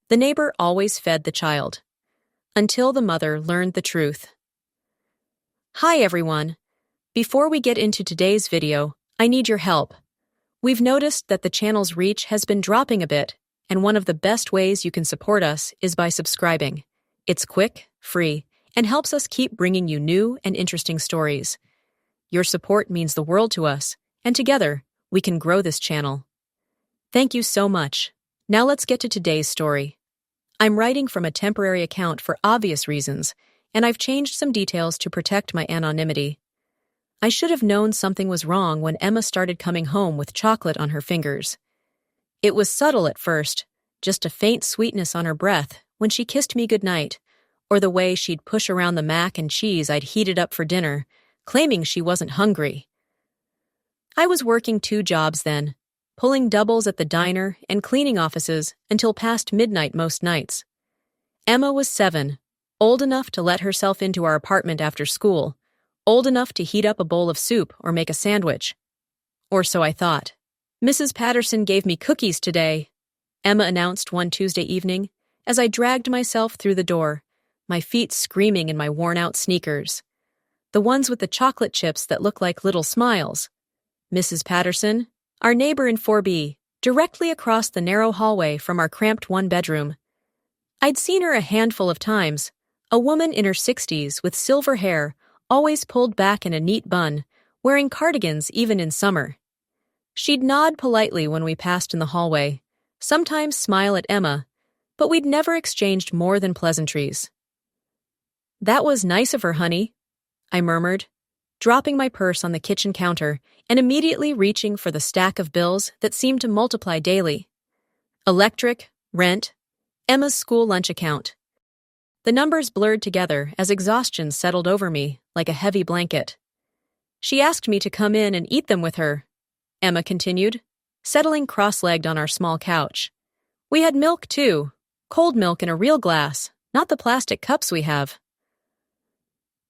The neighbor always fed the child, until the mother learned the truth. Hi everyone. Before we get into today's video, I need your help. We've noticed that the channel's reach has been dropping a bit, and one of the best ways you can support us is by subscribing. It's quick, free, and helps us keep bringing you new and interesting stories. Your support means the world to us, and together, we can grow this channel. Thank you so much. Now let's get to today's story. I'm writing from a temporary account for obvious reasons, and I've changed some details to protect my anonymity. I should have known something was wrong when Emma started coming home with chocolate on her fingers. It was subtle at first, just a faint sweetness on her breath when she kissed me goodnight, or the way she'd push around the mac and cheese I'd heated up for dinner, claiming she wasn't hungry. I was working 2 jobs then, pulling doubles at the diner and cleaning offices until past midnight most nights. Emma was 7, old enough to let herself into our apartment after school, old enough to heat up a bowl of soup or make a sandwich. Or so I thought. "Mrs. Patterson gave me cookies today," Emma announced one Tuesday evening as I dragged myself through the door, my feet screaming in my worn-out sneakers. The ones with the chocolate chips that look like little smiles. Mrs. Patterson, our neighbor in 4B, directly across the narrow hallway from our cramped 1-bedroom. I'd seen her a handful of times, a woman in her 60s with silver hair, always pulled back in a neat bun, wearing cardigans even in summer. She'd nod politely when we passed in the hallway, sometimes smile at Emma, but we'd never exchanged more than pleasantries. "That was nice of her, honey," I murmured, dropping my purse on the kitchen counter and immediately reaching for the stack of bills that seemed to multiply daily. Electric, rent, Emma's school lunch account. The numbers blurred together as exhaustion settled over me like a heavy blanket. "She asked me to come in and eat them with her," Emma continued, settling cross-legged on our small couch. "We had milk, too. Cold milk in a real glass, not the plastic cups we have."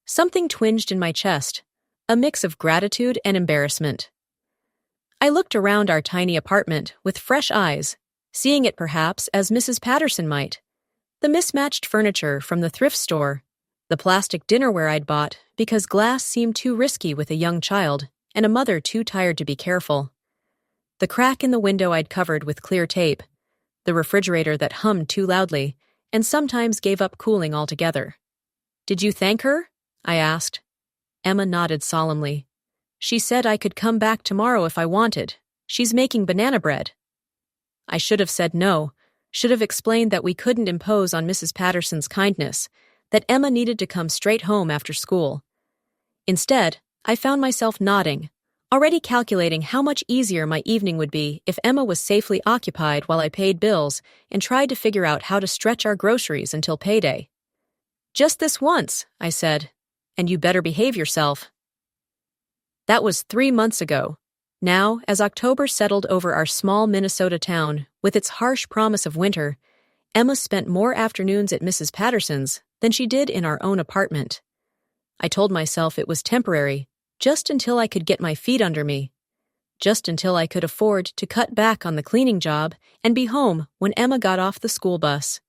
Something twinged in my chest, a mix of gratitude and embarrassment. I looked around our tiny apartment with fresh eyes, seeing it perhaps as Mrs. Patterson might. The mismatched furniture from the thrift store, the plastic dinnerware I'd bought because glass seemed too risky with a young child and a mother too tired to be careful. The crack in the window I'd covered with clear tape, the refrigerator that hummed too loudly and sometimes gave up cooling altogether. "Did you thank her?" I asked. Emma nodded solemnly. "She said I could come back tomorrow if I wanted. She's making banana bread." I should have said no, should have explained that we couldn't impose on Mrs. Patterson's kindness, that Emma needed to come straight home after school. Instead, I found myself nodding, already calculating how much easier my evening would be if Emma was safely occupied while I paid bills and tried to figure out how to stretch our groceries until payday. "Just this once," I said, "and you better behave yourself." That was 3 months ago. Now, as October settled over our small Minnesota town, with its harsh promise of winter, Emma spent more afternoons at Mrs. Patterson's than she did in our own apartment. I told myself it was temporary, just until I could get my feet under me, just until I could afford to cut back on the cleaning job and be home when Emma got off the school bus,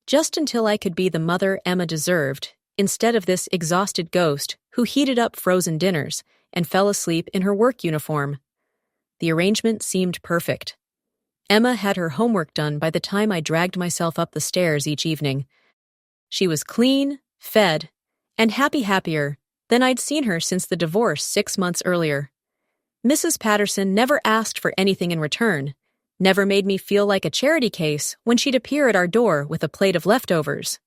just until I could be the mother Emma deserved, instead of this exhausted ghost who heated up frozen dinners and fell asleep in her work uniform. The arrangement seemed perfect. Emma had her homework done by the time I dragged myself up the stairs each evening. She was clean, fed, and happier than I'd seen her since the divorce 6 months earlier. Mrs. Patterson never asked for anything in return, never made me feel like a charity case when she'd appear at our door with a plate of leftovers.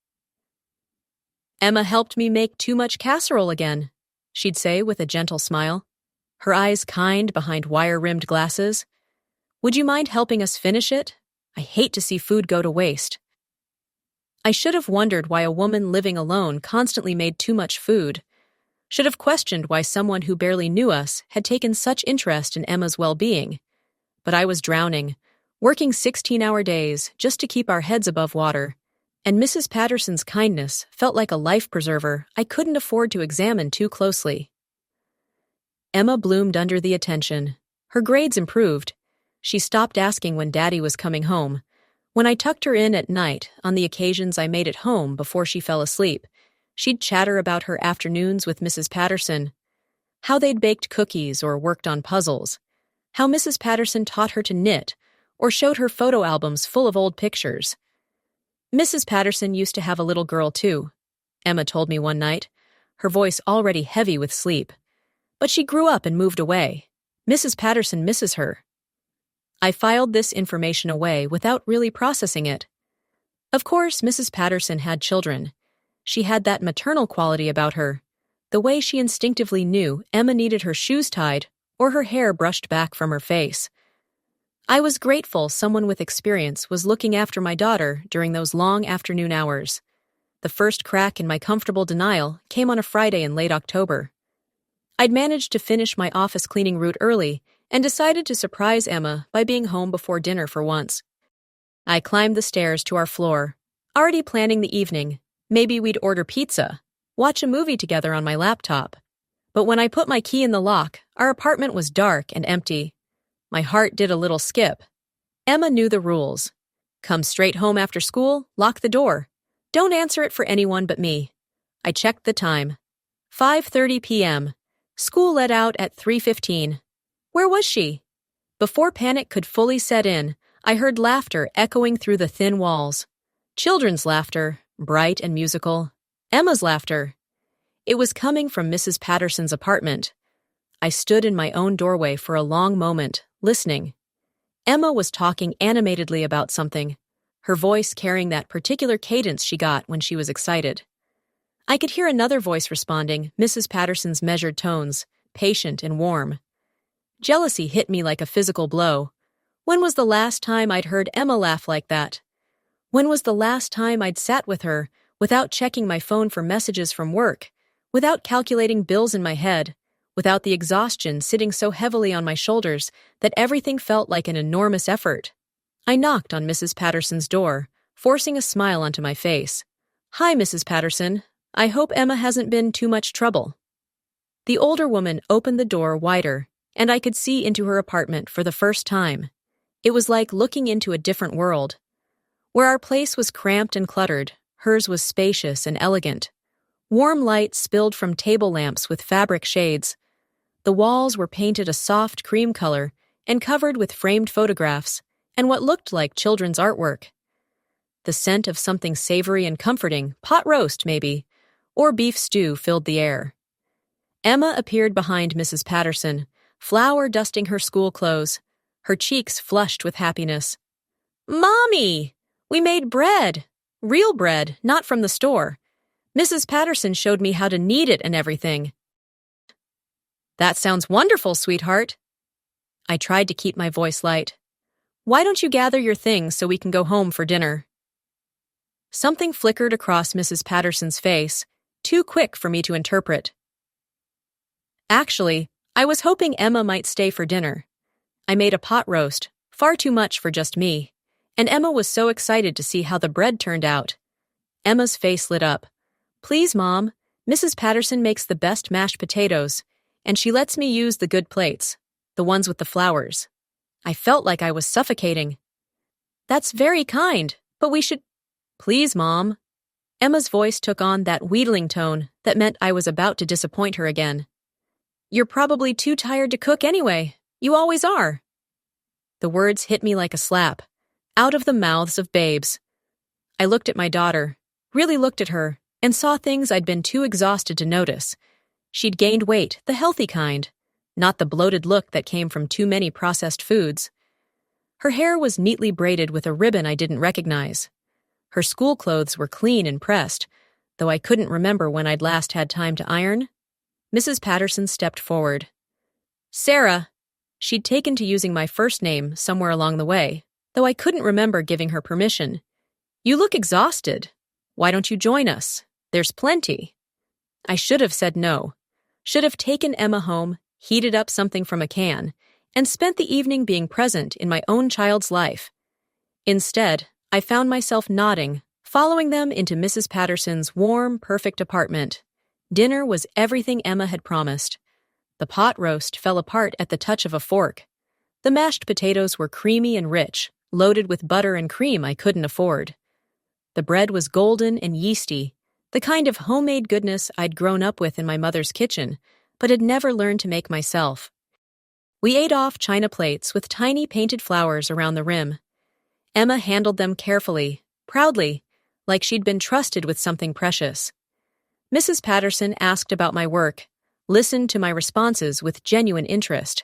"Emma helped me make too much casserole again," she'd say with a gentle smile, her eyes kind behind wire-rimmed glasses. "Would you mind helping us finish it? I hate to see food go to waste." I should have wondered why a woman living alone constantly made too much food, should have questioned why someone who barely knew us had taken such interest in Emma's well-being. But I was drowning, working 16-hour days just to keep our heads above water, and Mrs. Patterson's kindness felt like a life preserver I couldn't afford to examine too closely. Emma bloomed under the attention. Her grades improved. She stopped asking when Daddy was coming home. When I tucked her in at night, on the occasions I made it home before she fell asleep, she'd chatter about her afternoons with Mrs. Patterson, how they'd baked cookies or worked on puzzles, how Mrs. Patterson taught her to knit or showed her photo albums full of old pictures. Mrs. Patterson used to have a little girl, too, Emma told me one night, her voice already heavy with sleep. But she grew up and moved away. Mrs. Patterson misses her. I filed this information away without really processing it. Of course, Mrs. Patterson had children. She had that maternal quality about her, the way she instinctively knew Emma needed her shoes tied or her hair brushed back from her face. I was grateful someone with experience was looking after my daughter during those long afternoon hours. The first crack in my comfortable denial came on a Friday in late October. I'd managed to finish my office cleaning route early and decided to surprise Emma by being home before dinner for once. I climbed the stairs to our floor, already planning the evening. Maybe we'd order pizza, watch a movie together on my laptop. But when I put my key in the lock, our apartment was dark and empty. My heart did a little skip. Emma knew the rules. Come straight home after school, lock the door. Don't answer it for anyone but me. I checked the time. 5:30 p.m. School let out at 3:15. Where was she? Before panic could fully set in, I heard laughter echoing through the thin walls. Children's laughter, bright and musical. Emma's laughter. It was coming from Mrs. Patterson's apartment. I stood in my own doorway for a long moment, listening. Emma was talking animatedly about something, her voice carrying that particular cadence she got when she was excited. I could hear another voice responding, Mrs. Patterson's measured tones, patient and warm. Jealousy hit me like a physical blow. When was the last time I'd heard Emma laugh like that? When was the last time I'd sat with her without checking my phone for messages from work, without calculating bills in my head, without the exhaustion sitting so heavily on my shoulders that everything felt like an enormous effort? I knocked on Mrs. Patterson's door, forcing a smile onto my face. "Hi, Mrs. Patterson. I hope Emma hasn't been too much trouble." The older woman opened the door wider, and I could see into her apartment for the first time. It was like looking into a different world. Where our place was cramped and cluttered, hers was spacious and elegant. Warm light spilled from table lamps with fabric shades. The walls were painted a soft cream color and covered with framed photographs and what looked like children's artwork. The scent of something savory and comforting, pot roast maybe, or beef stew filled the air. Emma appeared behind Mrs. Patterson, flour dusting her school clothes, her cheeks flushed with happiness. "Mommy! We made bread! Real bread, not from the store. Mrs. Patterson showed me how to knead it and everything." "That sounds wonderful, sweetheart." I tried to keep my voice light. "Why don't you gather your things so we can go home for dinner?" Something flickered across Mrs. Patterson's face, too quick for me to interpret. Actually, I was hoping Emma might stay for dinner. I made a pot roast, far too much for just me, and Emma was so excited to see how the bread turned out. Emma's face lit up. "Please, Mom, Mrs. Patterson makes the best mashed potatoes, and she lets me use the good plates, the ones with the flowers." I felt like I was suffocating. "That's very kind, but we should—" "Please, Mom." Emma's voice took on that wheedling tone that meant I was about to disappoint her again. "You're probably too tired to cook anyway. You always are." The words hit me like a slap, out of the mouths of babes. I looked at my daughter, really looked at her, and saw things I'd been too exhausted to notice. She'd gained weight, the healthy kind, not the bloated look that came from too many processed foods. Her hair was neatly braided with a ribbon I didn't recognize. Her school clothes were clean and pressed, though I couldn't remember when I'd last had time to iron. Mrs. Patterson stepped forward. "Sarah." She'd taken to using my first name somewhere along the way, though I couldn't remember giving her permission. "You look exhausted. Why don't you join us? There's plenty." I should have said no. Should have taken Emma home, heated up something from a can, and spent the evening being present in my own child's life. Instead, I found myself nodding, following them into Mrs. Patterson's warm, perfect apartment. Dinner was everything Emma had promised. The pot roast fell apart at the touch of a fork. The mashed potatoes were creamy and rich, loaded with butter and cream I couldn't afford. The bread was golden and yeasty, the kind of homemade goodness I'd grown up with in my mother's kitchen, but had never learned to make myself. We ate off china plates with tiny painted flowers around the rim. Emma handled them carefully, proudly, like she'd been trusted with something precious. Mrs. Patterson asked about my work, listened to my responses with genuine interest.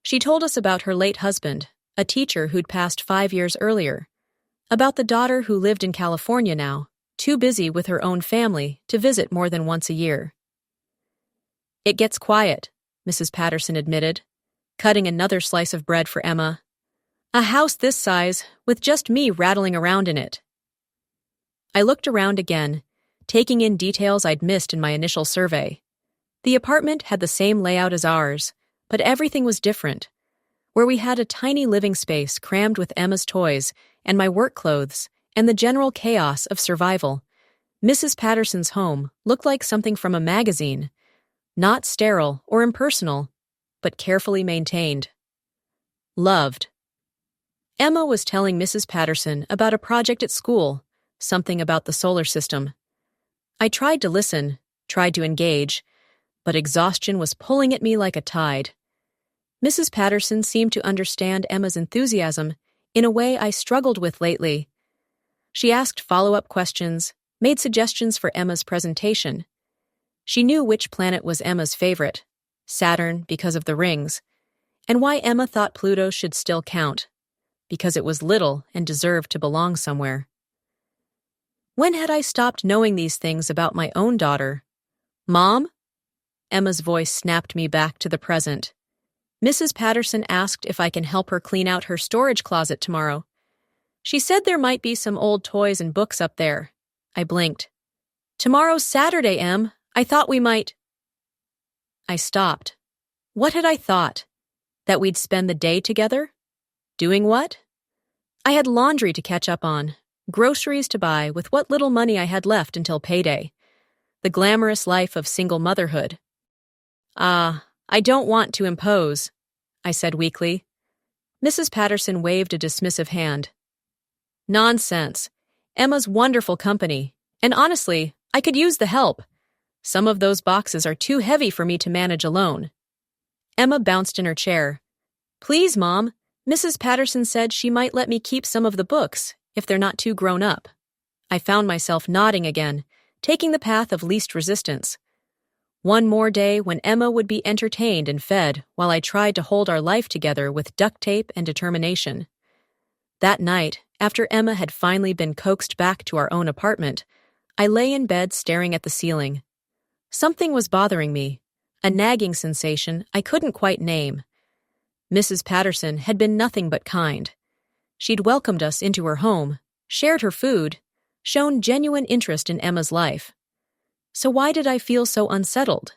She told us about her late husband, a teacher who'd passed 5 years earlier, about the daughter who lived in California now, too busy with her own family to visit more than once a year. "It gets quiet," Mrs. Patterson admitted, cutting another slice of bread for Emma. "A house this size, with just me rattling around in it." I looked around again, taking in details I'd missed in my initial survey. The apartment had the same layout as ours, but everything was different. Where we had a tiny living space crammed with Emma's toys and my work clothes and the general chaos of survival, Mrs. Patterson's home looked like something from a magazine, not sterile or impersonal, but carefully maintained. Loved. Emma was telling Mrs. Patterson about a project at school, something about the solar system. I tried to listen, tried to engage, but exhaustion was pulling at me like a tide. Mrs. Patterson seemed to understand Emma's enthusiasm in a way I struggled with lately. She asked follow-up questions, made suggestions for Emma's presentation. She knew which planet was Emma's favorite, Saturn because of the rings, and why Emma thought Pluto should still count, because it was little and deserved to belong somewhere. When had I stopped knowing these things about my own daughter? "Mom?" Emma's voice snapped me back to the present. Mrs. Patterson asked if I can help her clean out her storage closet tomorrow. She said there might be some old toys and books up there. I blinked. "Tomorrow's Saturday, Em. I thought we might—" I stopped. What had I thought? That we'd spend the day together? Doing what? I had laundry to catch up on, groceries to buy with what little money I had left until payday. The glamorous life of single motherhood. I don't want to impose," I said weakly. Mrs. Patterson waved a dismissive hand. "Nonsense. Emma's wonderful company, and honestly, I could use the help. Some of those boxes are too heavy for me to manage alone." Emma bounced in her chair. "Please, Mom, Mrs. Patterson said she might let me keep some of the books, if they're not too grown up." I found myself nodding again, taking the path of least resistance. One more day when Emma would be entertained and fed while I tried to hold our life together with duct tape and determination. That night, after Emma had finally been coaxed back to our own apartment, I lay in bed staring at the ceiling. Something was bothering me, a nagging sensation I couldn't quite name. Mrs. Patterson had been nothing but kind. She'd welcomed us into her home, shared her food, shown genuine interest in Emma's life. So why did I feel so unsettled?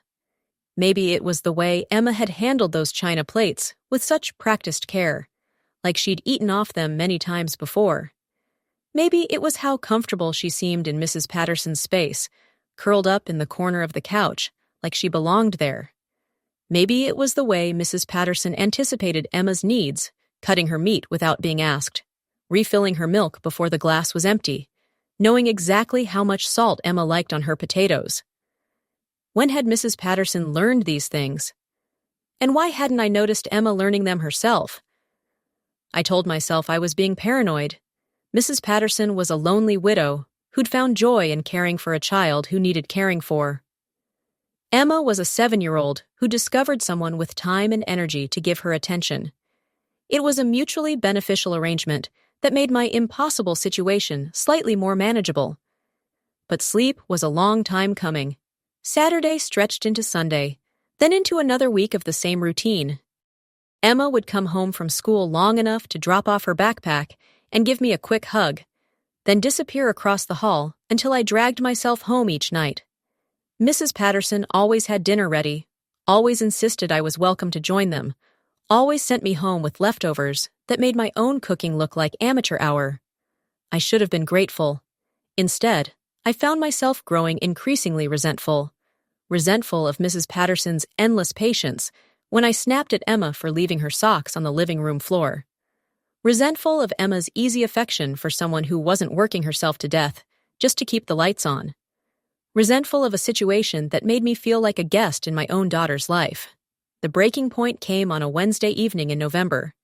Maybe it was the way Emma had handled those china plates with such practiced care, like she'd eaten off them many times before. Maybe it was how comfortable she seemed in Mrs. Patterson's space, curled up in the corner of the couch, like she belonged there. Maybe it was the way Mrs. Patterson anticipated Emma's needs, cutting her meat without being asked, refilling her milk before the glass was empty, knowing exactly how much salt Emma liked on her potatoes. When had Mrs. Patterson learned these things? And why hadn't I noticed Emma learning them herself? I told myself I was being paranoid. Mrs. Patterson was a lonely widow who'd found joy in caring for a child who needed caring for. Emma was a 7-year-old who discovered someone with time and energy to give her attention. It was a mutually beneficial arrangement that made my impossible situation slightly more manageable. But sleep was a long time coming. Saturday stretched into Sunday, then into another week of the same routine. Emma would come home from school long enough to drop off her backpack and give me a quick hug, then disappear across the hall until I dragged myself home each night. Mrs. Patterson always had dinner ready, always insisted I was welcome to join them, always sent me home with leftovers that made my own cooking look like amateur hour. I should have been grateful. Instead, I found myself growing increasingly resentful of Mrs. Patterson's endless patience when I snapped at Emma for leaving her socks on the living room floor. resentful of Emma's easy affection for someone who wasn't working herself to death just to keep the lights on, resentful of a situation that made me feel like a guest in my own daughter's life. The breaking point came on a Wednesday evening in November.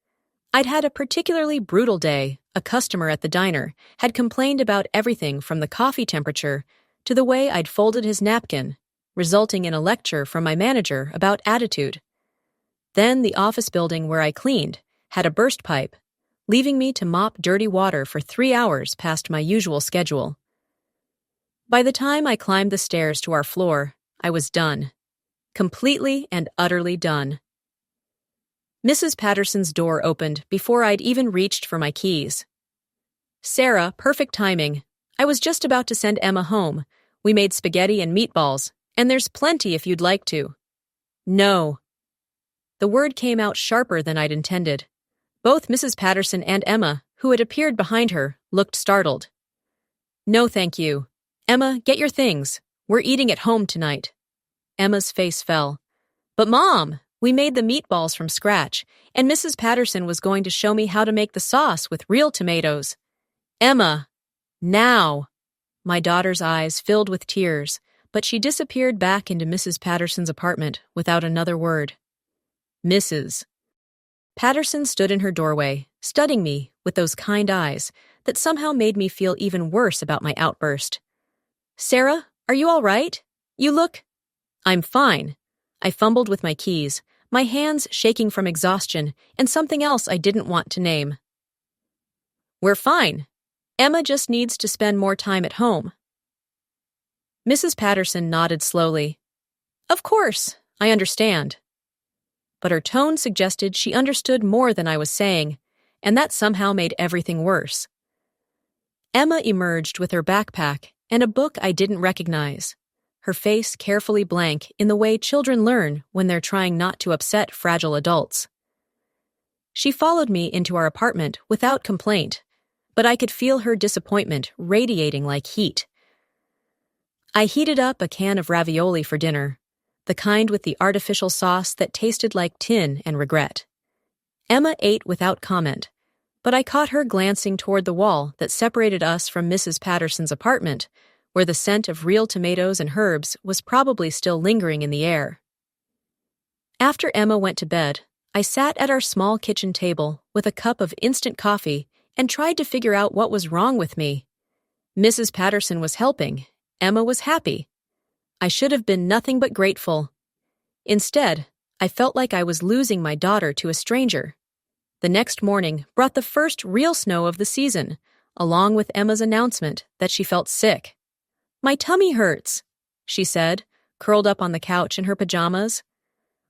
I'd had a particularly brutal day. A customer at the diner had complained about everything from the coffee temperature to the way I'd folded his napkin, resulting in a lecture from my manager about attitude. Then the office building where I cleaned had a burst pipe, leaving me to mop dirty water for 3 hours past my usual schedule. By the time I climbed the stairs to our floor, I was done. Completely and utterly done. Mrs. Patterson's door opened before I'd even reached for my keys. "Sarah, perfect timing. I was just about to send Emma home. We made spaghetti and meatballs, and there's plenty if you'd like to." "No." The word came out sharper than I'd intended. Both Mrs. Patterson and Emma, who had appeared behind her, looked startled. "No, thank you. Emma, get your things. We're eating at home tonight." Emma's face fell. "But Mom, we made the meatballs from scratch, and Mrs. Patterson was going to show me how to make the sauce with real tomatoes." "Emma, now!" My daughter's eyes filled with tears, but she disappeared back into Mrs. Patterson's apartment without another word. Mrs. Patterson stood in her doorway, studying me with those kind eyes that somehow made me feel even worse about my outburst. "Sarah, are you all right? You look—" "I'm fine." I fumbled with my keys, my hands shaking from exhaustion and something else I didn't want to name. "We're fine. Emma just needs to spend more time at home." Mrs. Patterson nodded slowly. "Of course, I understand." But her tone suggested she understood more than I was saying, and that somehow made everything worse. Emma emerged with her backpack and a book I didn't recognize, her face carefully blank in the way children learn when they're trying not to upset fragile adults. She followed me into our apartment without complaint, but I could feel her disappointment radiating like heat. I heated up a can of ravioli for dinner, the kind with the artificial sauce that tasted like tin and regret. Emma ate without comment, but I caught her glancing toward the wall that separated us from Mrs. Patterson's apartment, where the scent of real tomatoes and herbs was probably still lingering in the air. After Emma went to bed, I sat at our small kitchen table with a cup of instant coffee and tried to figure out what was wrong with me. Mrs. Patterson was helping. Emma was happy. I should have been nothing but grateful. Instead, I felt like I was losing my daughter to a stranger. The next morning brought the first real snow of the season, along with Emma's announcement that she felt sick. "My tummy hurts," she said, curled up on the couch in her pajamas.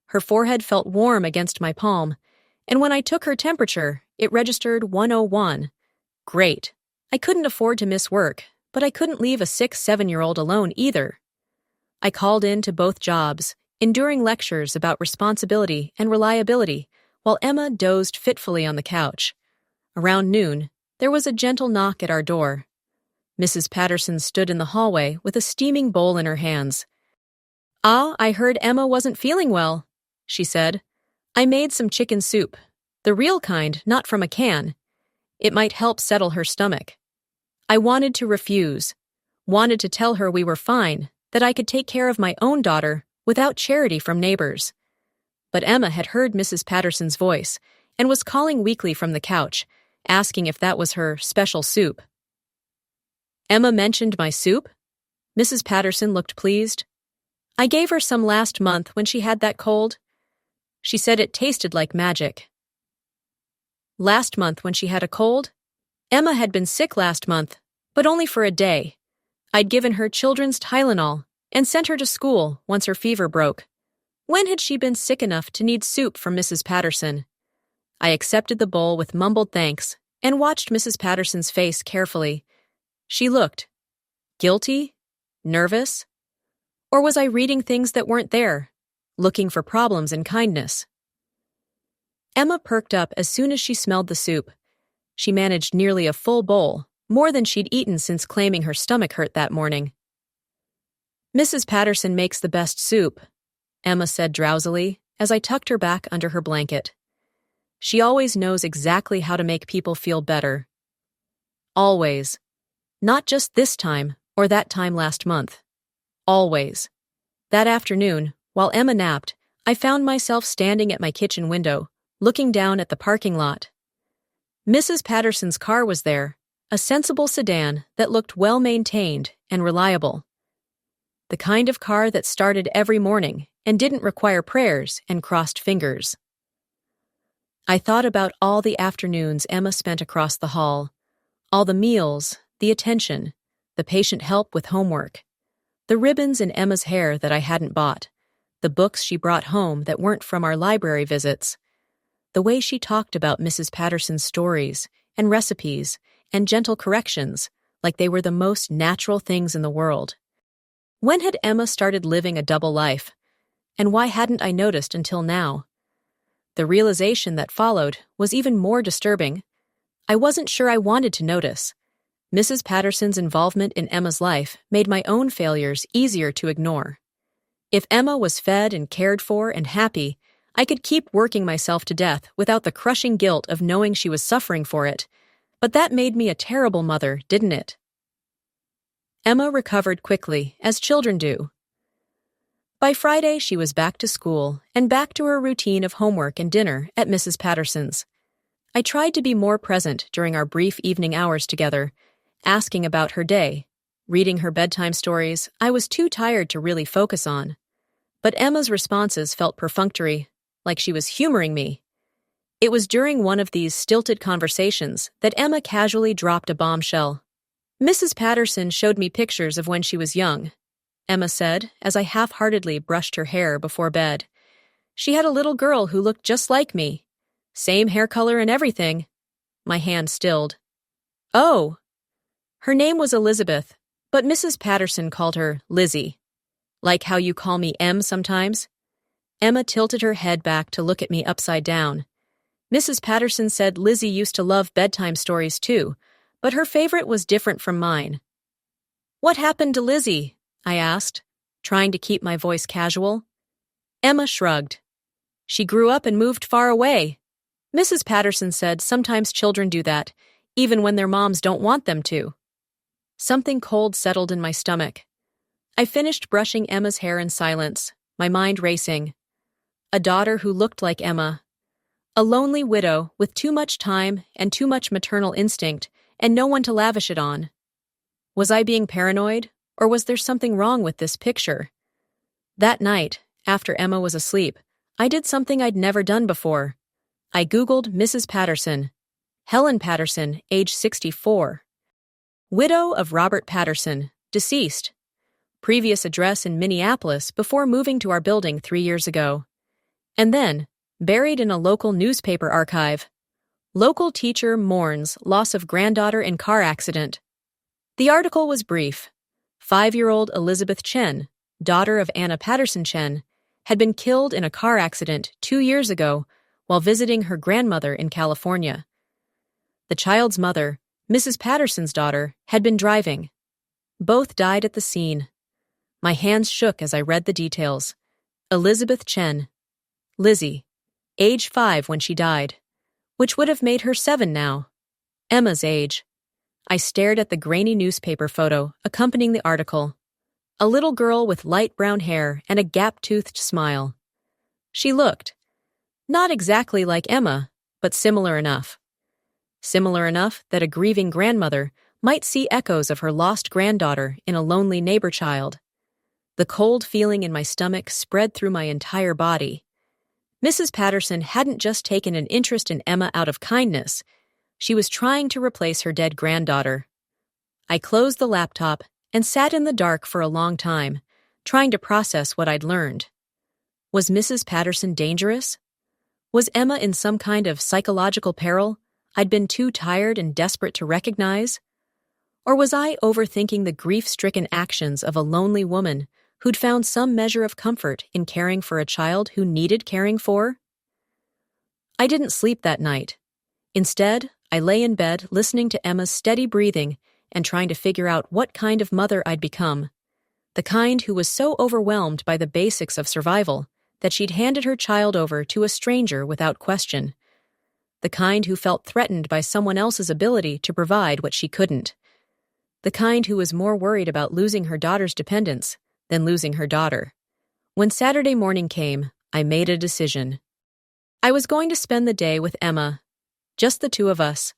Her forehead felt warm against my palm, and when I took her temperature, it registered 101. Great. I couldn't afford to miss work, but I couldn't leave a sick 7-year-old alone either. I called in to both jobs, enduring lectures about responsibility and reliability, while Emma dozed fitfully on the couch. Around noon, there was a gentle knock at our door. Mrs. Patterson stood in the hallway with a steaming bowl in her hands. "Ah, I heard Emma wasn't feeling well," she said. "I made some chicken soup. The real kind, not from a can. It might help settle her stomach." I wanted to refuse, wanted to tell her we were fine, that I could take care of my own daughter without charity from neighbors. But Emma had heard Mrs. Patterson's voice and was calling weakly from the couch, asking if that was her special soup. "Emma mentioned my soup?" Mrs. Patterson looked pleased. "I gave her some last month when she had that cold. She said it tasted like magic." Last month when she had a cold? Emma had been sick last month, but only for a day. I'd given her children's Tylenol and sent her to school once her fever broke. When had she been sick enough to need soup from Mrs. Patterson? I accepted the bowl with mumbled thanks and watched Mrs. Patterson's face carefully. She looked guilty, nervous, or was I reading things that weren't there, looking for problems in kindness? Emma perked up as soon as she smelled the soup. She managed nearly a full bowl, more than she'd eaten since claiming her stomach hurt that morning. "Mrs. Patterson makes the best soup," Emma said drowsily as I tucked her back under her blanket. She always knows exactly how to make people feel better. Always. Not just this time or that time last month. Always. That afternoon, while Emma napped, I found myself standing at my kitchen window, looking down at the parking lot. Mrs. Patterson's car was there, a sensible sedan that looked well-maintained and reliable. The kind of car that started every morning and didn't require prayers and crossed fingers. I thought about all the afternoons Emma spent across the hall, all the meals, the attention, the patient help with homework, the ribbons in Emma's hair that I hadn't bought, the books she brought home that weren't from our library visits, the way she talked about Mrs. Patterson's stories and recipes and gentle corrections like they were the most natural things in the world. When had Emma started living a double life? And why hadn't I noticed until now? The realization that followed was even more disturbing. I wasn't sure I wanted to notice. Mrs. Patterson's involvement in Emma's life made my own failures easier to ignore. If Emma was fed and cared for and happy, I could keep working myself to death without the crushing guilt of knowing she was suffering for it. But that made me a terrible mother, didn't it? Emma recovered quickly, as children do. By Friday, she was back to school and back to her routine of homework and dinner at Mrs. Patterson's. I tried to be more present during our brief evening hours together, asking about her day, reading her bedtime stories I was too tired to really focus on. But Emma's responses felt perfunctory, like she was humoring me. It was during one of these stilted conversations that Emma casually dropped a bombshell. Mrs. Patterson showed me pictures of when she was young, Emma said, as I half-heartedly brushed her hair before bed. She had a little girl who looked just like me. Same hair color and everything. My hand stilled. Oh! Her name was Elizabeth, but Mrs. Patterson called her Lizzie. Like how you call me Em sometimes? Emma tilted her head back to look at me upside down. Mrs. Patterson said Lizzie used to love bedtime stories too, but her favorite was different from mine. What happened to Lizzie? I asked, trying to keep my voice casual. Emma shrugged. She grew up and moved far away. Mrs. Patterson said sometimes children do that, even when their moms don't want them to. Something cold settled in my stomach. I finished brushing Emma's hair in silence, my mind racing. A daughter who looked like Emma. A lonely widow with too much time and too much maternal instinct and no one to lavish it on. Was I being paranoid, or was there something wrong with this picture? That night, after Emma was asleep, I did something I'd never done before. I Googled Mrs. Patterson. Helen Patterson, age 64. Widow of Robert Patterson, deceased. Previous address in Minneapolis before moving to our building 3 years ago. And then, buried in a local newspaper archive. Local teacher mourns loss of granddaughter in car accident. The article was brief. 5-year-old Elizabeth Chen, daughter of Anna Patterson Chen, had been killed in a car accident 2 years ago while visiting her grandmother in California. The child's mother, Mrs. Patterson's daughter, had been driving. Both died at the scene. My hands shook as I read the details. Elizabeth Chen. Lizzie. Age 5 when she died, which would have made her 7 now. Emma's age. I stared at the grainy newspaper photo accompanying the article. A little girl with light brown hair and a gap-toothed smile. She looked. Not exactly like Emma, but similar enough. Similar enough that a grieving grandmother might see echoes of her lost granddaughter in a lonely neighbor child. The cold feeling in my stomach spread through my entire body. Mrs. Patterson hadn't just taken an interest in Emma out of kindness. She was trying to replace her dead granddaughter. I closed the laptop and sat in the dark for a long time, trying to process what I'd learned. Was Mrs. Patterson dangerous? Was Emma in some kind of psychological peril I'd been too tired and desperate to recognize? Or was I overthinking the grief-stricken actions of a lonely woman who'd found some measure of comfort in caring for a child who needed caring for? I didn't sleep that night. Instead, I lay in bed listening to Emma's steady breathing and trying to figure out what kind of mother I'd become. The kind who was so overwhelmed by the basics of survival that she'd handed her child over to a stranger without question. the kind who felt threatened by someone else's ability to provide what she couldn't, the kind who was more worried about losing her daughter's dependence than losing her daughter. When Saturday morning came, I made a decision. I was going to spend the day with Emma, just the two of us.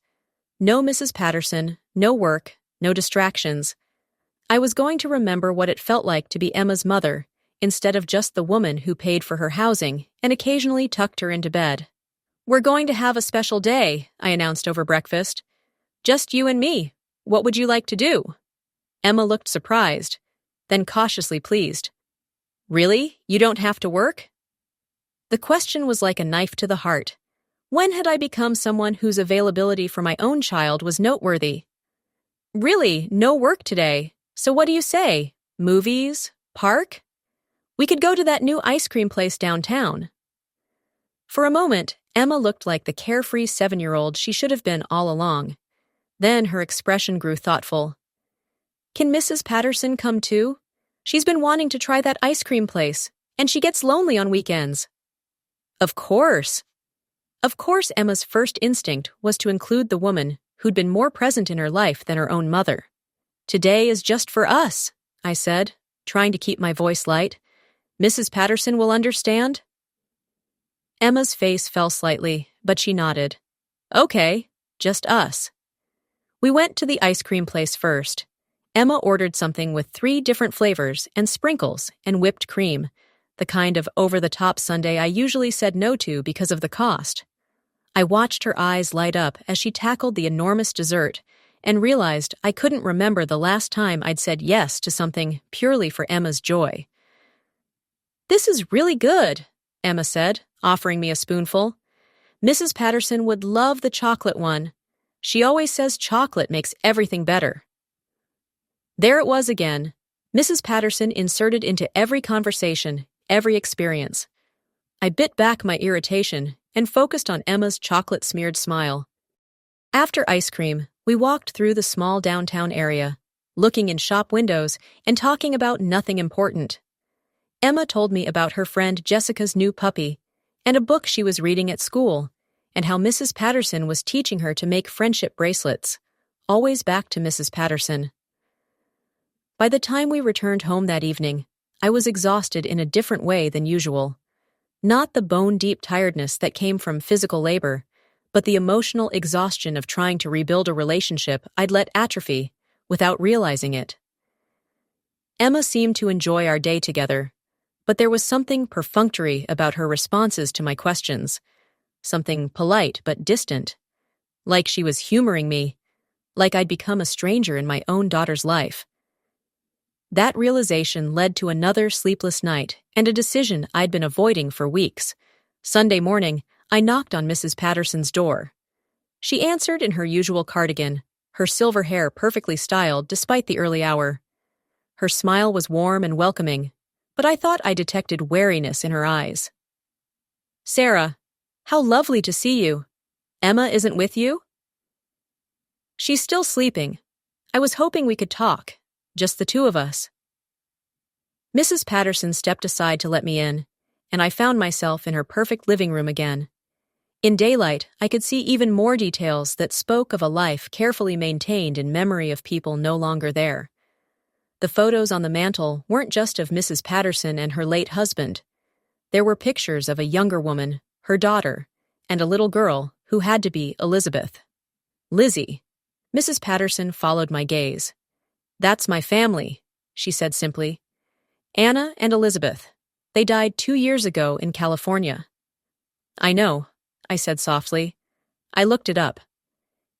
No Mrs. Patterson, no work, no distractions. I was going to remember what it felt like to be Emma's mother, instead of just the woman who paid for her housing and occasionally tucked her into bed. "We're going to have a special day," I announced over breakfast. "Just you and me. What would you like to do?" Emma looked surprised, then cautiously pleased. "Really? You don't have to work?" The question was like a knife to the heart. When had I become someone whose availability for my own child was noteworthy? "Really, no work today. So what do you say? Movies? Park? We could go to that new ice cream place downtown." For a moment, Emma looked like the carefree 7-year-old she should have been all along. Then her expression grew thoughtful. "Can Mrs. Patterson come too? She's been wanting to try that ice cream place, and she gets lonely on weekends." Of course. Of course, Emma's first instinct was to include the woman who'd been more present in her life than her own mother. "Today is just for us," I said, trying to keep my voice light. "Mrs. Patterson will understand?" Emma's face fell slightly, but she nodded. "Okay, just us." We went to the ice cream place first. Emma ordered something with 3 different flavors and sprinkles and whipped cream, the kind of over-the-top sundae I usually said no to because of the cost. I watched her eyes light up as she tackled the enormous dessert and realized I couldn't remember the last time I'd said yes to something purely for Emma's joy. "This is really good," Emma said, offering me a spoonful. "Mrs. Patterson would love the chocolate one. She always says chocolate makes everything better." There it was again. Mrs. Patterson inserted into every conversation, every experience. I bit back my irritation and focused on Emma's chocolate-smeared smile. After ice cream, we walked through the small downtown area, looking in shop windows and talking about nothing important. Emma told me about her friend Jessica's new puppy and a book she was reading at school, and how Mrs. Patterson was teaching her to make friendship bracelets, always back to Mrs. Patterson. By the time we returned home that evening, I was exhausted in a different way than usual. Not the bone-deep tiredness that came from physical labor, but the emotional exhaustion of trying to rebuild a relationship I'd let atrophy without realizing it. Emma seemed to enjoy our day together, but there was something perfunctory about her responses to my questions, something polite but distant, like she was humoring me, like I'd become a stranger in my own daughter's life. That realization led to another sleepless night and a decision I'd been avoiding for weeks. Sunday morning, I knocked on Mrs. Patterson's door. She answered in her usual cardigan, her silver hair perfectly styled despite the early hour. Her smile was warm and welcoming, but I thought I detected wariness in her eyes. "Sarah, how lovely to see you. Emma isn't with you?" "She's still sleeping. I was hoping we could talk. Just the two of us." Mrs. Patterson stepped aside to let me in, and I found myself in her perfect living room again. In daylight, I could see even more details that spoke of a life carefully maintained in memory of people no longer there. The photos on the mantel weren't just of Mrs. Patterson and her late husband. There were pictures of a younger woman, her daughter, and a little girl who had to be Elizabeth. "Lizzie." Mrs. Patterson followed my gaze. "That's my family," she said simply. "Anna and Elizabeth. They died 2 years ago in California." "I know," I said softly. I looked it up.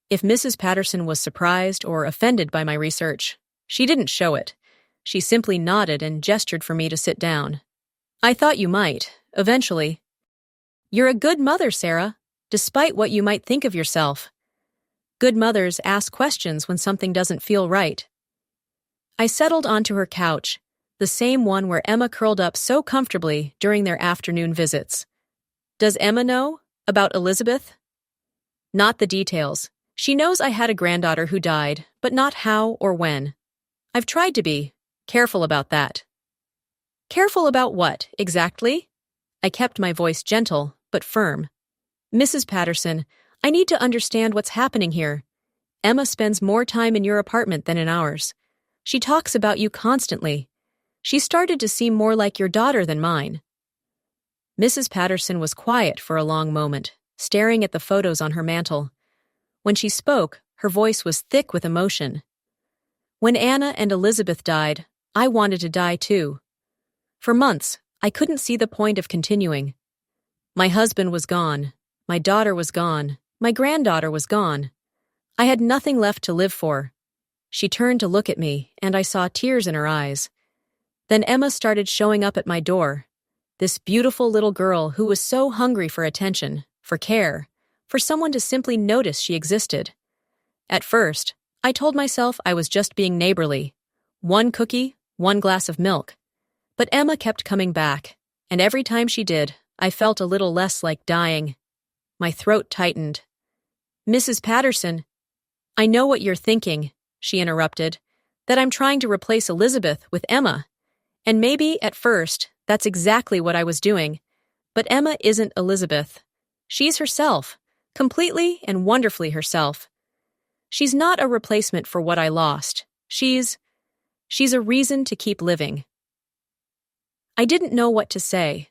If Mrs. Patterson was surprised or offended by my research, she didn't show it. She simply nodded and gestured for me to sit down. "I thought you might, eventually. You're a good mother, Sarah, despite what you might think of yourself. Good mothers ask questions when something doesn't feel right." I settled onto her couch, the same one where Emma curled up so comfortably during their afternoon visits. "Does Emma know about Elizabeth?" "Not the details. She knows I had a granddaughter who died, but not how or when. I've tried to be careful about that." "Careful about what, exactly?" I kept my voice gentle, but firm. "Mrs. Patterson, I need to understand what's happening here. Emma spends more time in your apartment than in ours. She talks about you constantly. She started to seem more like your daughter than mine." Mrs. Patterson was quiet for a long moment, staring at the photos on her mantel. When she spoke, her voice was thick with emotion. "When Anna and Elizabeth died, I wanted to die too. For months, I couldn't see the point of continuing. My husband was gone. My daughter was gone. My granddaughter was gone. I had nothing left to live for." She turned to look at me, and I saw tears in her eyes. Then Emma started showing up at my door. This beautiful little girl who was so hungry for attention, for care, for someone to simply notice she existed. At first, I told myself I was just being neighborly. One cookie, one glass of milk. But Emma kept coming back, and every time she did, I felt a little less like dying. My throat tightened. "Mrs. Patterson, I know what you're thinking," she interrupted, "that I'm trying to replace Elizabeth with Emma. And maybe, at first, that's exactly what I was doing. But Emma isn't Elizabeth. She's herself, completely and wonderfully herself. She's not a replacement for what I lost. She's a reason to keep living." I didn't know what to say.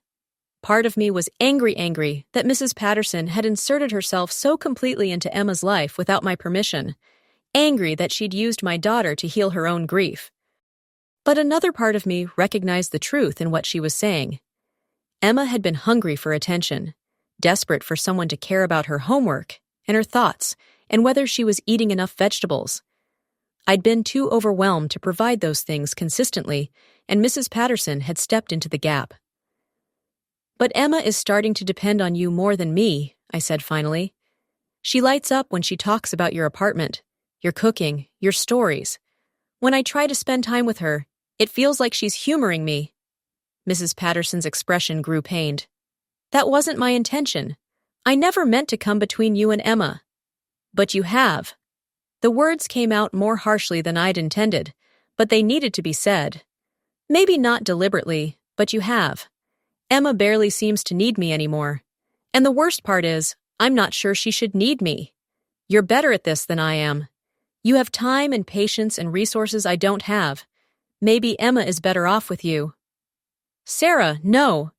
Part of me was angry that Mrs. Patterson had inserted herself so completely into Emma's life without my permission, angry that she'd used my daughter to heal her own grief. But another part of me recognized the truth in what she was saying. Emma had been hungry for attention, desperate for someone to care about her homework and her thoughts and whether she was eating enough vegetables. I'd been too overwhelmed to provide those things consistently, and Mrs. Patterson had stepped into the gap. "But Emma is starting to depend on you more than me," I said finally. "She lights up when she talks about your apartment, your cooking, your stories. When I try to spend time with her, it feels like she's humoring me." Mrs. Patterson's expression grew pained. "That wasn't my intention. I never meant to come between you and Emma." "But you have." The words came out more harshly than I'd intended, but they needed to be said. "Maybe not deliberately, but you have. Emma barely seems to need me anymore. And the worst part is, I'm not sure she should need me. You're better at this than I am. You have time and patience and resources I don't have. Maybe Emma is better off with you." "Sarah, no."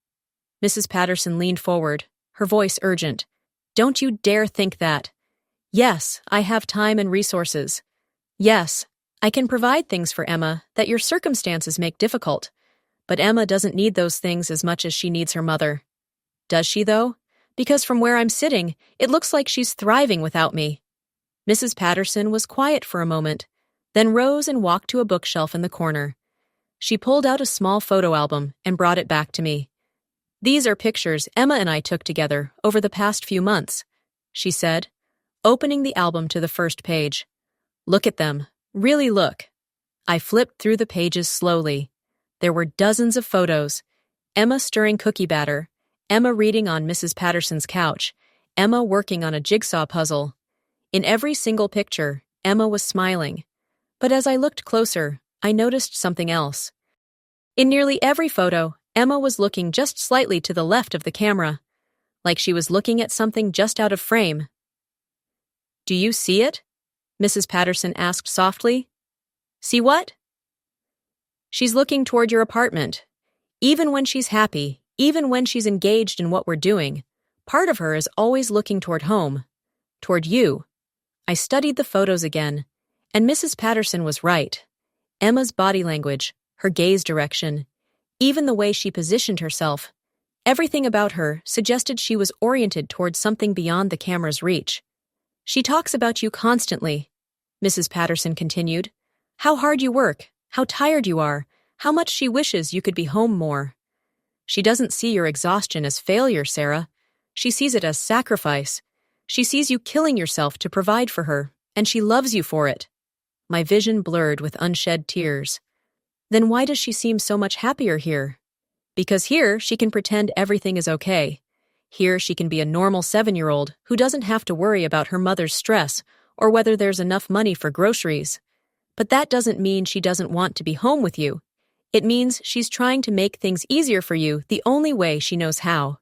Mrs. Patterson leaned forward, her voice urgent. "Don't you dare think that. Yes, I have time and resources. Yes, I can provide things for Emma that your circumstances make difficult. But Emma doesn't need those things as much as she needs her mother. Does she, though? Because from where I'm sitting, it looks like she's thriving without me." Mrs. Patterson was quiet for a moment, then rose and walked to a bookshelf in the corner. She pulled out a small photo album and brought it back to me. "These are pictures Emma and I took together over the past few months," she said, opening the album to the first page. "Look at them. Really look." I flipped through the pages slowly. There were dozens of photos. Emma stirring cookie batter, Emma reading on Mrs. Patterson's couch, Emma working on a jigsaw puzzle. In every single picture, Emma was smiling. But as I looked closer, I noticed something else. In nearly every photo, Emma was looking just slightly to the left of the camera, like she was looking at something just out of frame. "Do you see it?" Mrs. Patterson asked softly. "See what?" "She's looking toward your apartment. Even when she's happy, even when she's engaged in what we're doing, part of her is always looking toward home, toward you." I studied the photos again, and Mrs. Patterson was right. Emma's body language, her gaze direction, even the way she positioned herself, everything about her suggested she was oriented toward something beyond the camera's reach. "She talks about you constantly," Mrs. Patterson continued. "How hard you work, how tired you are, how much she wishes you could be home more. She doesn't see your exhaustion as failure, Sarah. She sees it as sacrifice. She sees you killing yourself to provide for her, and she loves you for it." My vision blurred with unshed tears. "Then why does she seem so much happier here?" "Because here she can pretend everything is okay. Here she can be a normal 7-year-old who doesn't have to worry about her mother's stress or whether there's enough money for groceries. But that doesn't mean she doesn't want to be home with you. It means she's trying to make things easier for you the only way she knows how."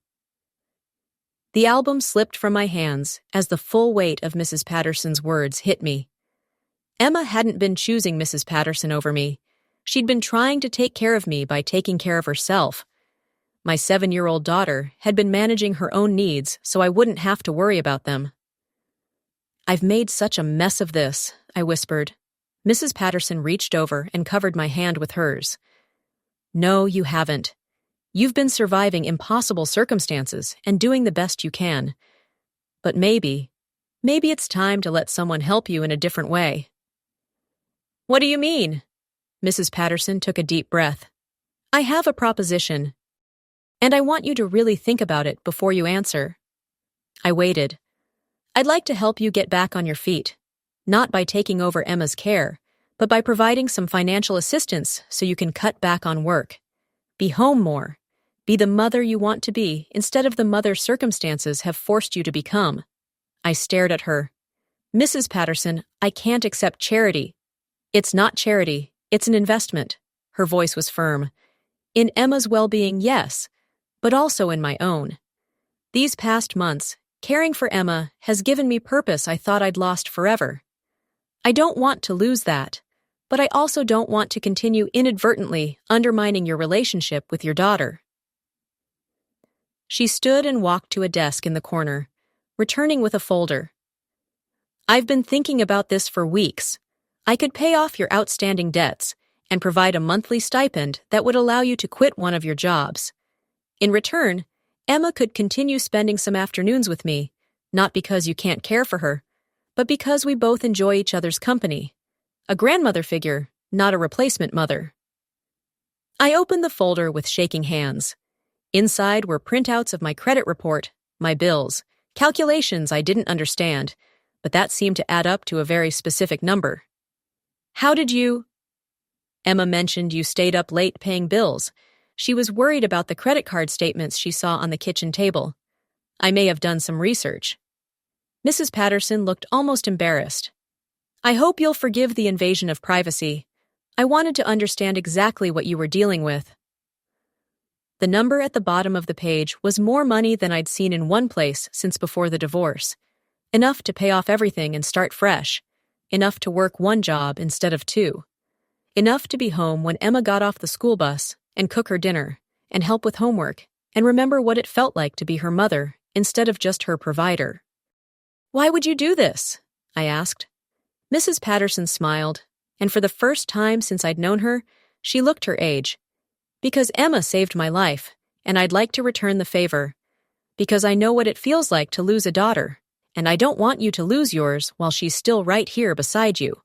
The album slipped from my hands as the full weight of Mrs. Patterson's words hit me. Emma hadn't been choosing Mrs. Patterson over me. She'd been trying to take care of me by taking care of herself. My 7-year-old daughter had been managing her own needs so I wouldn't have to worry about them. "I've made such a mess of this," I whispered. Mrs. Patterson reached over and covered my hand with hers. "No, you haven't. You've been surviving impossible circumstances and doing the best you can. But maybe it's time to let someone help you in a different way." "What do you mean?" Mrs. Patterson took a deep breath. "I have a proposition, and I want you to really think about it before you answer." I waited. "I'd like to help you get back on your feet, not by taking over Emma's care, but by providing some financial assistance so you can cut back on work. Be home more. Be the mother you want to be instead of the mother circumstances have forced you to become." I stared at her. "Mrs. Patterson, I can't accept charity." "It's not charity, it's an investment." Her voice was firm. "In Emma's well-being, yes, but also in my own. These past months, caring for Emma has given me purpose I thought I'd lost forever. I don't want to lose that, but I also don't want to continue inadvertently undermining your relationship with your daughter." She stood and walked to a desk in the corner, returning with a folder. "I've been thinking about this for weeks. I could pay off your outstanding debts and provide a monthly stipend that would allow you to quit one of your jobs. In return, Emma could continue spending some afternoons with me, not because you can't care for her, but because we both enjoy each other's company. A grandmother figure, not a replacement mother." I opened the folder with shaking hands. Inside were printouts of my credit report, my bills, calculations I didn't understand, but that seemed to add up to a very specific number. "How did you—" "Emma mentioned you stayed up late paying bills. She was worried about the credit card statements she saw on the kitchen table. I may have done some research." Mrs. Patterson looked almost embarrassed. "I hope you'll forgive the invasion of privacy. I wanted to understand exactly what you were dealing with." The number at the bottom of the page was more money than I'd seen in one place since before the divorce. Enough to pay off everything and start fresh. Enough to work one job instead of two. Enough to be home when Emma got off the school bus and cook her dinner and help with homework and remember what it felt like to be her mother instead of just her provider. "Why would you do this?" I asked. Mrs. Patterson smiled, and for the first time since I'd known her, she looked her age. "Because Emma saved my life, and I'd like to return the favor. Because I know what it feels like to lose a daughter, and I don't want you to lose yours while she's still right here beside you."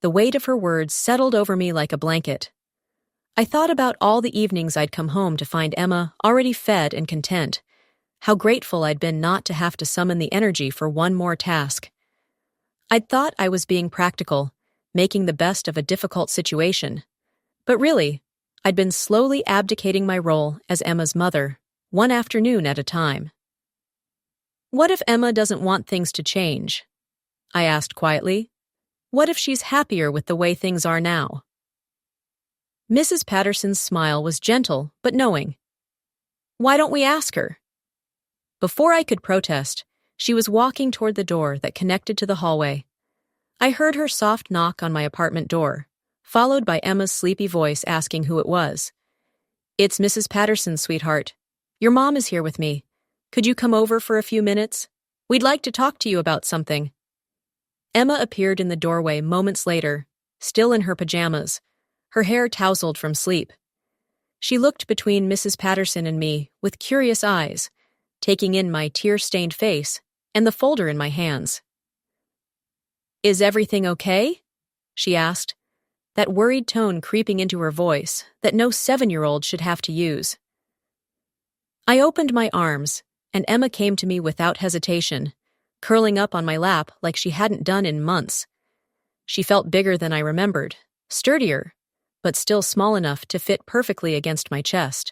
The weight of her words settled over me like a blanket. I thought about all the evenings I'd come home to find Emma already fed and content. How grateful I'd been not to have to summon the energy for one more task. I'd thought I was being practical, making the best of a difficult situation. But really, I'd been slowly abdicating my role as Emma's mother, one afternoon at a time. "What if Emma doesn't want things to change?" I asked quietly. "What if she's happier with the way things are now?" Mrs. Patterson's smile was gentle but knowing. "Why don't we ask her?" Before I could protest, she was walking toward the door that connected to the hallway. I heard her soft knock on my apartment door, followed by Emma's sleepy voice asking who it was. "It's Mrs. Patterson, sweetheart. Your mom is here with me. Could you come over for a few minutes? We'd like to talk to you about something." Emma appeared in the doorway moments later, still in her pajamas, her hair tousled from sleep. She looked between Mrs. Patterson and me with curious eyes, taking in my tear-stained face and the folder in my hands. "Is everything okay?" she asked, that worried tone creeping into her voice that no 7-year-old should have to use. I opened my arms, and Emma came to me without hesitation, curling up on my lap like she hadn't done in months. She felt bigger than I remembered, sturdier, but still small enough to fit perfectly against my chest.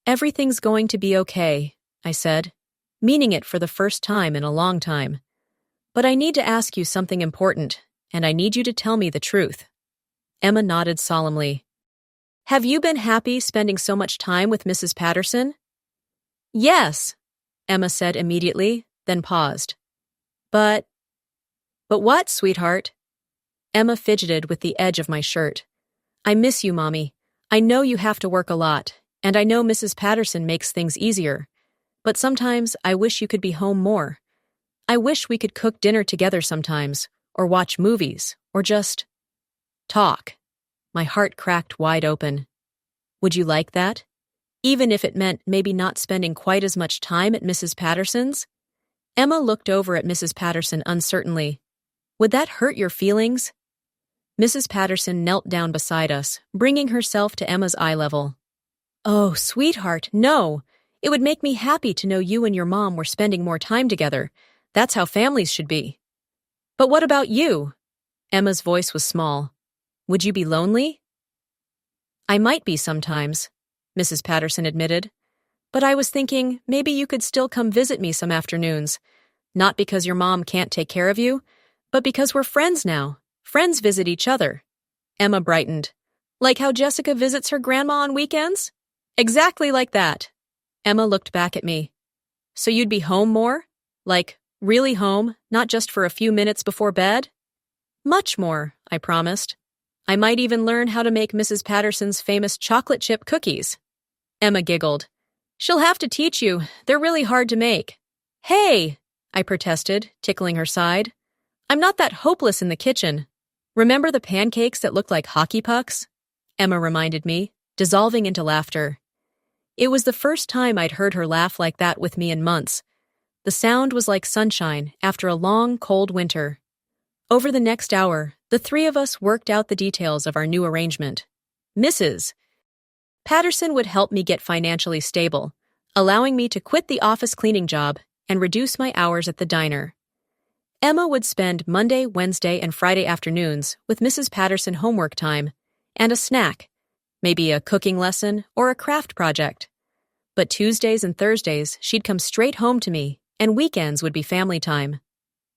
"Everything's going to be okay," I said, meaning it for the first time in a long time. "But I need to ask you something important, and I need you to tell me the truth." Emma nodded solemnly. "Have you been happy spending so much time with Mrs. Patterson?" Yes, Emma said immediately, then paused. But what, sweetheart? Emma fidgeted with the edge of my shirt. I miss you, Mommy. I know you have to work a lot, and I know Mrs. Patterson makes things easier. But sometimes I wish you could be home more. I wish we could cook dinner together sometimes, or watch movies, or just talk. My heart cracked wide open. Would you like that? Even if it meant maybe not spending quite as much time at Mrs. Patterson's? Emma looked over at Mrs. Patterson uncertainly. Would that hurt your feelings? Mrs. Patterson knelt down beside us, bringing herself to Emma's eye level. Oh, sweetheart, no. It would make me happy to know you and your mom were spending more time together. That's how families should be. But what about you? Emma's voice was small. Would you be lonely? I might be sometimes, Mrs. Patterson admitted. But I was thinking maybe you could still come visit me some afternoons. Not because your mom can't take care of you, but because we're friends now. Friends visit each other. Emma brightened. Like how Jessica visits her grandma on weekends? Exactly like that. Emma looked back at me. So you'd be home more? Like, really home, not just for a few minutes before bed? Much more, I promised. I might even learn how to make Mrs. Patterson's famous chocolate chip cookies. Emma giggled. She'll have to teach you. They're really hard to make. Hey, I protested, tickling her side. I'm not that hopeless in the kitchen. Remember the pancakes that looked like hockey pucks? Emma reminded me, dissolving into laughter. It was the first time I'd heard her laugh like that with me in months. The sound was like sunshine after a long, cold winter. Over the next hour, the three of us worked out the details of our new arrangement. Mrs. Patterson would help me get financially stable, allowing me to quit the office cleaning job and reduce my hours at the diner. Emma would spend Monday, Wednesday, and Friday afternoons with Mrs. Patterson homework time and a snack, maybe a cooking lesson or a craft project. But Tuesdays and Thursdays, she'd come straight home to me, and weekends would be family time.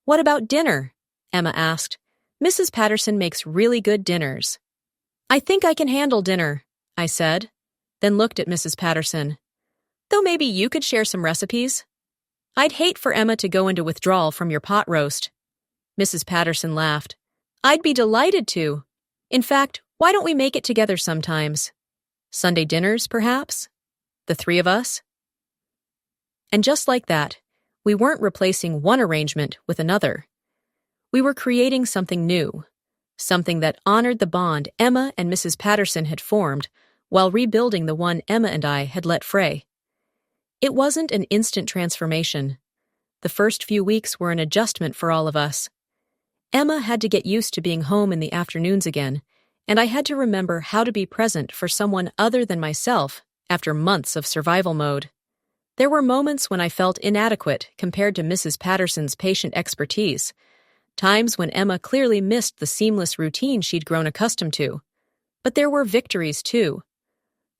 What about dinner? Emma asked. Mrs. Patterson makes really good dinners. I think I can handle dinner, I said, then looked at Mrs. Patterson. Though maybe you could share some recipes. I'd hate for Emma to go into withdrawal from your pot roast. Mrs. Patterson laughed. I'd be delighted to. In fact, why don't we make it together sometimes? Sunday dinners, perhaps? The three of us? And just like that, we weren't replacing one arrangement with another. We were creating something new, something that honored the bond Emma and Mrs. Patterson had formed while rebuilding the one Emma and I had let fray. It wasn't an instant transformation. The first few weeks were an adjustment for all of us. Emma had to get used to being home in the afternoons again, and I had to remember how to be present for someone other than myself after months of survival mode. There were moments when I felt inadequate compared to Mrs. Patterson's patient expertise, times when Emma clearly missed the seamless routine she'd grown accustomed to. But there were victories, too.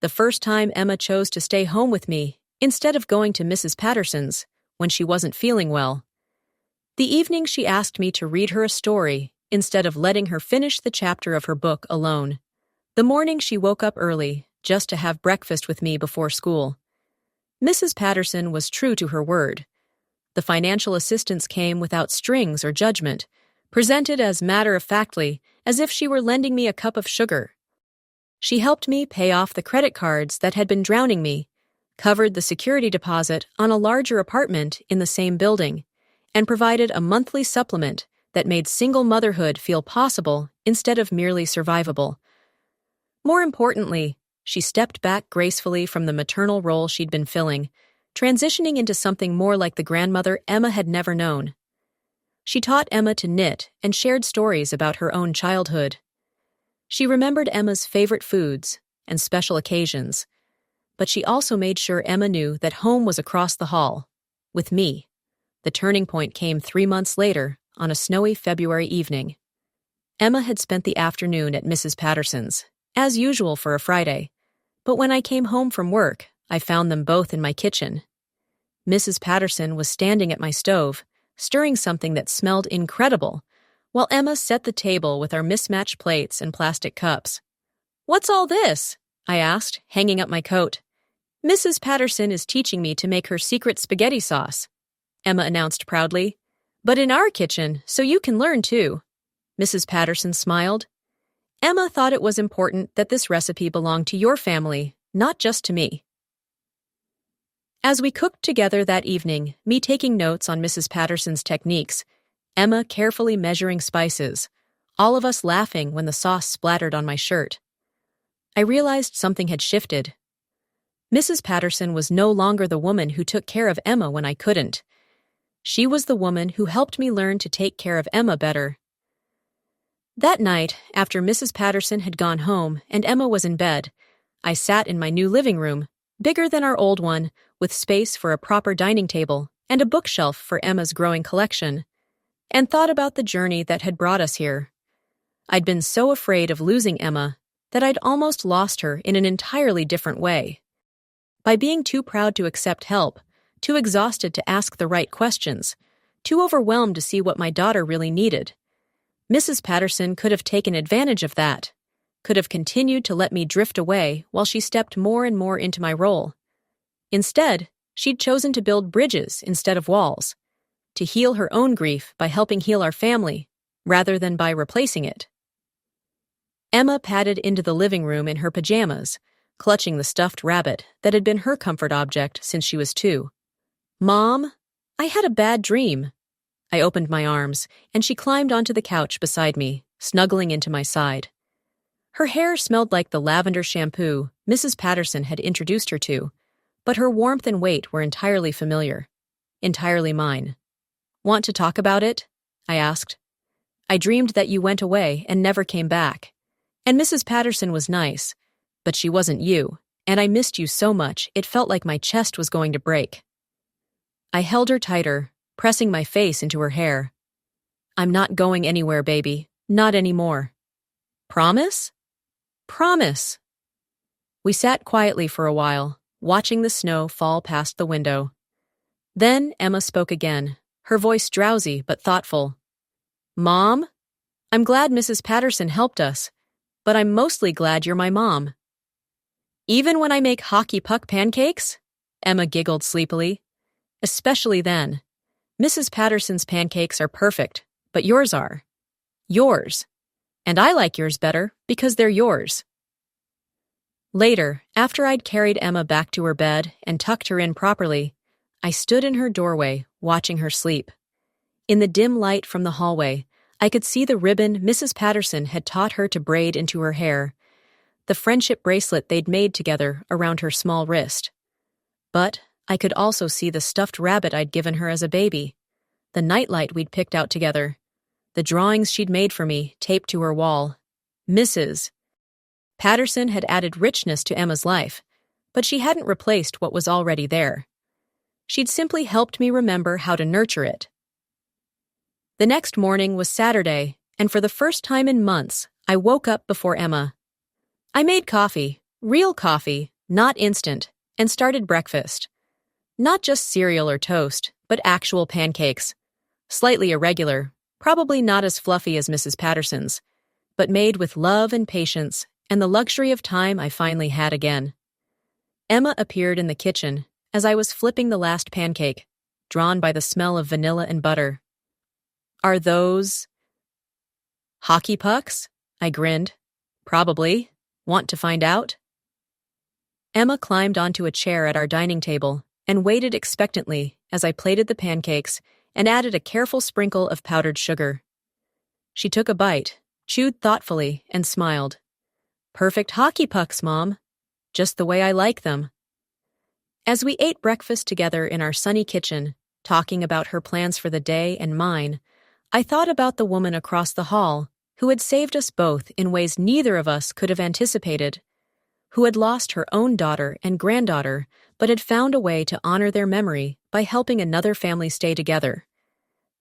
The first time Emma chose to stay home with me instead of going to Mrs. Patterson's when she wasn't feeling well. The evening she asked me to read her a story instead of letting her finish the chapter of her book alone. The morning she woke up early just to have breakfast with me before school. Mrs. Patterson was true to her word. The financial assistance came without strings or judgment, presented as matter-of-factly as if she were lending me a cup of sugar. She helped me pay off the credit cards that had been drowning me, covered the security deposit on a larger apartment in the same building, and provided a monthly supplement that made single motherhood feel possible instead of merely survivable. More importantly, she stepped back gracefully from the maternal role she'd been filling, transitioning into something more like the grandmother Emma had never known. She taught Emma to knit and shared stories about her own childhood. She remembered Emma's favorite foods and special occasions, but she also made sure Emma knew that home was across the hall, with me. The turning point came 3 months later, on a snowy February evening. Emma had spent the afternoon at Mrs. Patterson's, as usual for a Friday, but when I came home from work, I found them both in my kitchen. Mrs. Patterson was standing at my stove, stirring something that smelled incredible, while Emma set the table with our mismatched plates and plastic cups. "What's all this?" I asked, hanging up my coat. Mrs. Patterson is teaching me to make her secret spaghetti sauce, Emma announced proudly. But in our kitchen, so you can learn too. Mrs. Patterson smiled. Emma thought it was important that this recipe belonged to your family, not just to me. As we cooked together that evening, me taking notes on Mrs. Patterson's techniques, Emma carefully measuring spices, all of us laughing when the sauce splattered on my shirt, I realized something had shifted. Mrs. Patterson was no longer the woman who took care of Emma when I couldn't. She was the woman who helped me learn to take care of Emma better. That night, after Mrs. Patterson had gone home and Emma was in bed, I sat in my new living room, bigger than our old one, with space for a proper dining table and a bookshelf for Emma's growing collection, and thought about the journey that had brought us here. I'd been so afraid of losing Emma that I'd almost lost her in an entirely different way. By being too proud to accept help, too exhausted to ask the right questions, too overwhelmed to see what my daughter really needed. Mrs. Patterson could have taken advantage of that, could have continued to let me drift away while she stepped more and more into my role. Instead, she'd chosen to build bridges instead of walls, to heal her own grief by helping heal our family, rather than by replacing it. Emma padded into the living room in her pajamas, clutching the stuffed rabbit that had been her comfort object since she was 2. Mom, I had a bad dream. I opened my arms, and she climbed onto the couch beside me, snuggling into my side. Her hair smelled like the lavender shampoo Mrs. Patterson had introduced her to, but her warmth and weight were entirely familiar, entirely mine. Want to talk about it? I asked. I dreamed that you went away and never came back. And Mrs. Patterson was nice, but she wasn't you, and I missed you so much it felt like my chest was going to break. I held her tighter, pressing my face into her hair. I'm not going anywhere, baby. Not anymore. Promise? Promise. We sat quietly for a while, watching the snow fall past the window. Then Emma spoke again, her voice drowsy but thoughtful. Mom? I'm glad Mrs. Patterson helped us, but I'm mostly glad you're my mom. Even when I make hockey puck pancakes? Emma giggled sleepily. Especially then. Mrs. Patterson's pancakes are perfect, but yours are. Yours. And I like yours better because they're yours. Later, after I'd carried Emma back to her bed and tucked her in properly, I stood in her doorway, watching her sleep. In the dim light from the hallway, I could see the ribbon Mrs. Patterson had taught her to braid into her hair, the friendship bracelet they'd made together around her small wrist. But I could also see the stuffed rabbit I'd given her as a baby, the nightlight we'd picked out together, the drawings she'd made for me taped to her wall. Mrs. Patterson had added richness to Emma's life, but she hadn't replaced what was already there. She'd simply helped me remember how to nurture it. The next morning was Saturday, and for the first time in months, I woke up before Emma. I made coffee, real coffee, not instant, and started breakfast. Not just cereal or toast, but actual pancakes. Slightly irregular, probably not as fluffy as Mrs. Patterson's, but made with love and patience and the luxury of time I finally had again. Emma appeared in the kitchen as I was flipping the last pancake, drawn by the smell of vanilla and butter. Are those hockey pucks? I grinned. Probably. Want to find out? Emma climbed onto a chair at our dining table and waited expectantly as I plated the pancakes and added a careful sprinkle of powdered sugar. She took a bite, chewed thoughtfully, and smiled. Perfect hockey pucks, Mom. Just the way I like them. As we ate breakfast together in our sunny kitchen, talking about her plans for the day and mine, I thought about the woman across the hall who had saved us both in ways neither of us could have anticipated, who had lost her own daughter and granddaughter but had found a way to honor their memory by helping another family stay together.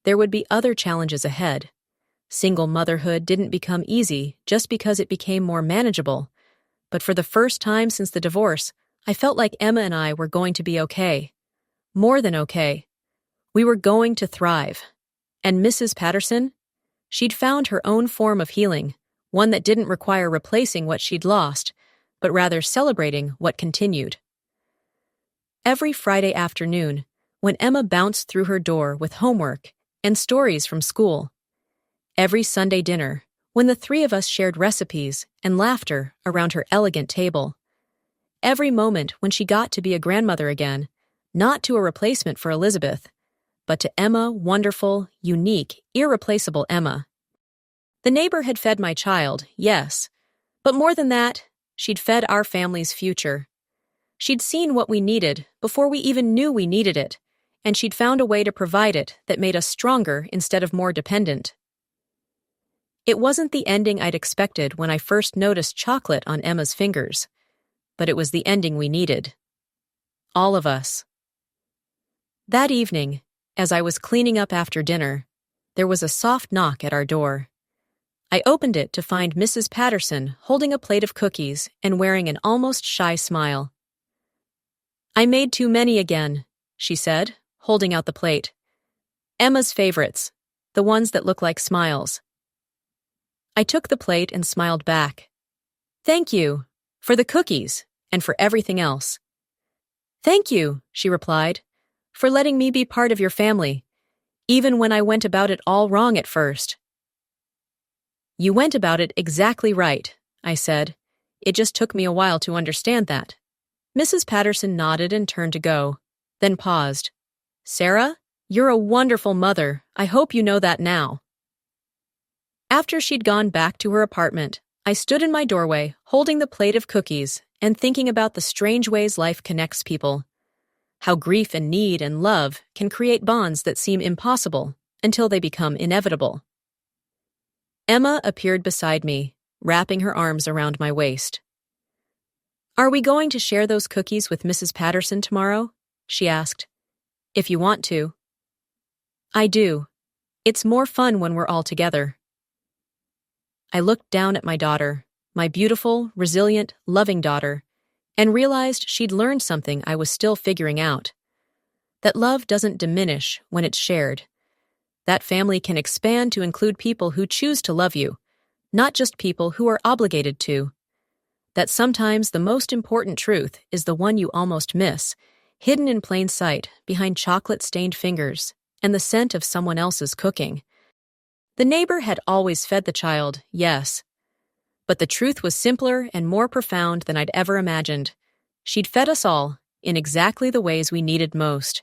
There would be other challenges ahead. Single motherhood didn't become easy just because it became more manageable, but for the first time since the divorce, I felt like Emma and I were going to be okay. More than okay. We were going to thrive. And Mrs. Patterson? She'd found her own form of healing, one that didn't require replacing what she'd lost, but rather celebrating what continued. every Friday afternoon when Emma bounced through her door with homework and stories from school. Every Sunday dinner when the three of us shared recipes and laughter around her elegant table. Every moment when she got to be a grandmother again, not to a replacement for Elizabeth, but to Emma, wonderful, unique, irreplaceable Emma. The neighbor had fed my child, yes, but more than that, she'd fed our family's future. She'd seen what we needed before we even knew we needed it, and she'd found a way to provide it that made us stronger instead of more dependent. It wasn't the ending I'd expected when I first noticed chocolate on Emma's fingers, but it was the ending we needed. All of us. That evening, as I was cleaning up after dinner, there was a soft knock at our door. I opened it to find Mrs. Patterson holding a plate of cookies and wearing an almost shy smile. "I made too many again," she said, holding out the plate. "Emma's favorites, the ones that look like smiles." I took the plate and smiled back. "Thank you, for the cookies, and for everything else." "Thank you," she replied, "for letting me be part of your family, even when I went about it all wrong at first." "You went about it exactly right," I said. "It just took me a while to understand that." Mrs. Patterson nodded and turned to go, then paused. "Sarah, you're a wonderful mother. I hope you know that now." After she'd gone back to her apartment, I stood in my doorway, holding the plate of cookies and thinking about the strange ways life connects people. How grief and need and love can create bonds that seem impossible until they become inevitable. Emma appeared beside me, wrapping her arms around my waist. "Are we going to share those cookies with Mrs. Patterson tomorrow?" she asked. "If you want to." "I do. It's more fun when we're all together." I looked down at my daughter, my beautiful, resilient, loving daughter, and realized she'd learned something I was still figuring out. That love doesn't diminish when it's shared. That family can expand to include people who choose to love you, not just people who are obligated to. That sometimes the most important truth is the one you almost miss, hidden in plain sight behind chocolate-stained fingers and the scent of someone else's cooking. The neighbor had always fed the child, yes, but the truth was simpler and more profound than I'd ever imagined. She'd fed us all in exactly the ways we needed most.